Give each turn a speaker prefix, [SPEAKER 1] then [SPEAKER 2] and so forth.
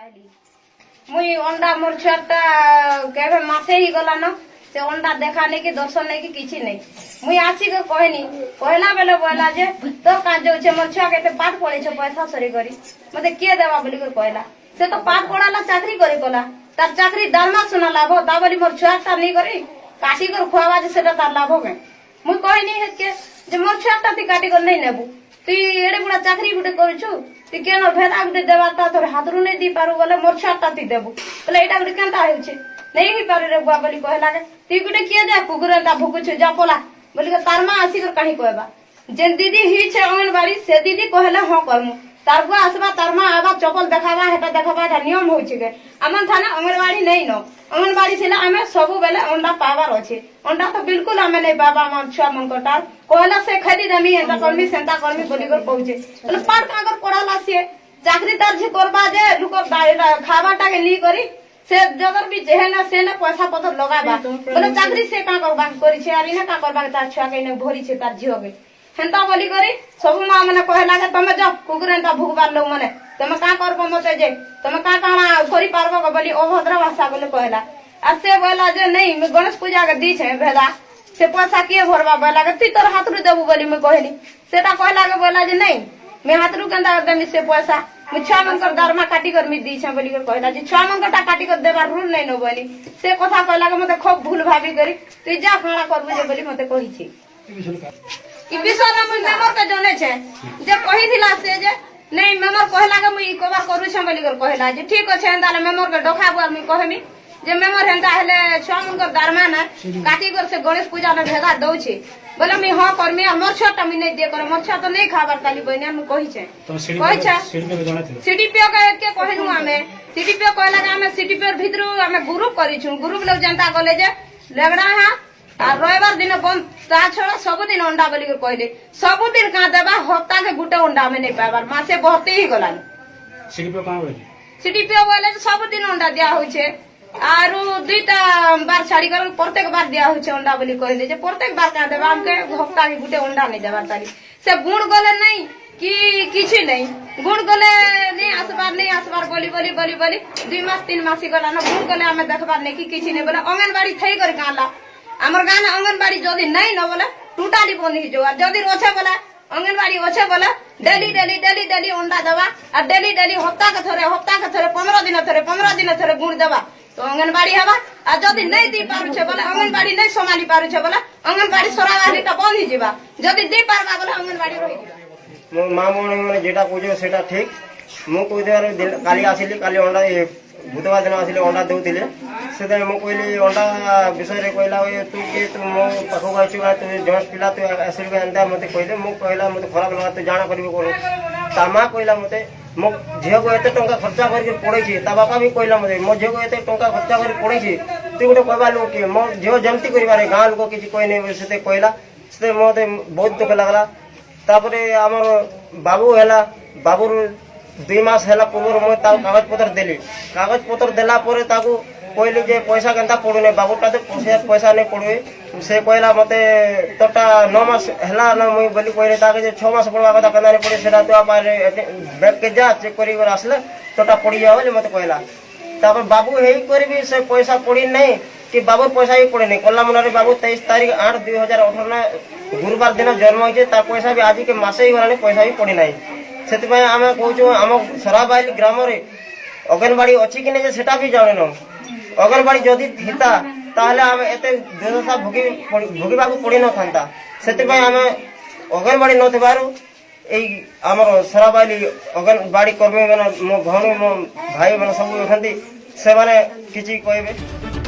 [SPEAKER 1] मुई अंडा मोर छुआटा केबे मासे ही गला न से अंडा देखा नहीं कि दर्शन नहीं कि किछि नहीं मुई आसी के कहनी कहला बेले बोला जे तो का जो छे मोर छुआ केते पाठ पढे छ पैसा सरी करी मते के देबा बोली के कहला से तो पाठ पढाला चाकरी करे कोला तार चाकरी दरमा सुना लाभ ता बोली मोर छुआटा नहीं करी काटी कर खुआवा जे सेटा तार लाभ के मुई कहनी हे के जे मोर छुआटा ती काटी कर नहीं नेबू तुई एडे बुढ़ा चाकरी गुटे करछु ती केन भेदा गुटे देवाता तोर हाथरू नहीं दी पारू बोले मोर छुआटा ती देबू बोले एटा गुटे केनता हेउछे नहीं ही पारे रे बुआ बोली कहला के ती गुटे किए जा कुकुरता भुकुछु जा पोला बोली के तार मां आसी कर काहे कहबा जे दीदी ही छे अंगनबाड़ी से दीदी कहला हां करमु तार बुआ आसबा तार मां आबा चपल देखाबा हेटा देखाबा एटा नियम होउछे के हमन थाना अंगनबाड़ी नहीं न अंगनबाड़ी से आमे सबु बेले अंडा पावर अछि अंडा तो बिल्कुल आमे नहीं बाबा मन छुआ मन कटार कहला से खदी दमी एटा कर्मी सेंता कर्मी बोली कर कहउछे बोले पाठ कागर पढ़ाला से चाकरी तार जे करबा जे लुक खाबाटा के ली करी से जगर भी जेहेना से ना पैसा पत्र लगाबा बोले चाकरी से का करबा करी छे आरी ना का करबा तार छुआ के ने भरी छे तार झियो के हेंता बोली करी सब मां मने कहला के तमे जा कुकुरंता भुगबार लोग मने तमे का करबो मते जे तमे का काना करी पारबो बोली अभद्र भाषा बोले कहला आ से बोला जे नहीं मैं गणेश पूजा के दी छे भेदा से पैसा के भरबा बोला के ती तोर हाथ रु देबू बोली मैं कहली सेटा कहला के बोला जे नहीं मैं हाथ रु केंदा देमी से पैसा मैं छुआ मन कर दरमा काटी कर मी दी छे बोली के कहला जे छुआ मन कटा काटी कर देबार रूल नहीं न बोली से कथा कहला के मते खूब भूल भाभी करी तू जा खाना करबू जे बोली मते कहि छी ई विषय में मुई मेमोर के जने छे जे कहिथिला से जे नहीं मेमोर कहला के मुई कवर करू छे बोली कर कहला जे ठीक अछि एंदाले मेमोर के डोखाबू मुई कहमी जे मेमोर हेंता हेले छुआ मन कर दरमा ना काटी कर से गणेश पूजा में भेदा दउ छे बोले मी हां करमी मोर छुआटा मी नहीं दे कर मोर छुआ तो नहीं खाबार काली बहिना मुई कहि छे कहि छे सीडीपीओ के कहनु आमे सीडीपीओ कहला के आमे सीडीपीओ भीतरु आमे ग्रुप करी छु ग्रुप लोग जनता कहले जे लगड़ा है आ रविवार दिन बंद ता छड़ा सब दिन अंडा बोली के कहले सब दिन का देबा हफ्ता के गुटे अंडा में नहीं पाबार मासे बहते ही गलान सीडीपीओ बोले सब दिन अंडा दिया होय छे आरु दुईटा बार छाड़ी कर प्रत्येक बार दिया होय छे अंडा बोली कहले जे प्रत्येक बार का देबा हमके हफ्ता के गुटे अंडा नहीं देबार ताली से गुण गले नहीं कि किछि नहीं गुण गले नहीं आसबार बोली बोली बोली बोली 2 मास 3 मास गला न गुण गले हमें देखबार नहीं कि किछि नहीं बोले अंगनबाड़ी थई कर गाला हमर गाना अंगनबाड़ी जदी नहीं न बोले टूटाली बंद ही जोआ जदी ओछे बोला अंगनबाड़ी ओछे बोला डेली अंडा देबा आ डेली हफ्ता के थरे 15 दिन थरे गुण देबा तो अंगनबाड़ी हवा आ जदी नहीं दी पारु छे बोले अंगनबाड़ी नहीं संभाली पारु छे बोले अंगनबाड़ी सरावालीटा बंद ही जीवा जदी दी पारबा बोले अंगनबाड़ी रही जीवा
[SPEAKER 2] मां मोने माने जेटा कोजो सेटा ठीक मु कोइ देर काली आसिली काली अंडा बुधवार दिन आसिले अंडा देउतिले से मु कहली अंडा विषय रे कहला तू के तू मो पाखो गाइछु तू जस पिला तू आसिल के अंडा मते कहले मु कहला मते खराब लगा तू जाना करबो कोन तामा कहला मते मो झियो को एते टंका खर्चा करके पड़ै छी ता बापा भी कहला मते मो झियो को एते टंका खर्चा करके पड़ै छी तू गोटे कहबा लो के मो झियो जमती करिबारे गां लोक किछि कोइ नै सेते कहला से मते बहुत दुख लागला तापरे हमर बाबू हैला बाबू 2 मास हैला पूर्व मो ता कागज पत्र देला परे ताकू कहली जे पैसा केनता पड़ुने बाबूटा तो पैसा नहीं पड़ुए से कहला मते तोटा 9 मास हैला न मुई बोली कहले ताके जे 6 मास पड़वा कथा केना नहीं पड़े सेटा तो पारे बैक के जा चेक करी कर आसले तोटा पड़ी जाओ बोले मते कहला तापर बाबू हेई करबी से पैसा पड़ी नहीं कि बाबू पैसा ही पड़े नहीं कल्ला मनरे बाबू 23 तारीख 8 2018 गुरुवार दिन जन्म होइजे ता पैसा भी आज के मासे ही गलाने पैसा भी पड़ी नहीं सेति में आमे कहूछु हम सराबाइल ग्राम रे अंगनबाड़ी अछि कि नहीं सेटा भी जाने न अंगनबाड़ी जदि थिता ताहले हम एते दुर्दशा भोगिबा को पड़ी न थांता सेति में हम अंगनबाड़ी न थबारु एई हमर सराबाइल अंगनबाड़ी कर्मी मन मो भौणी मो भाई मन सब अखंती से माने किछि कहबे।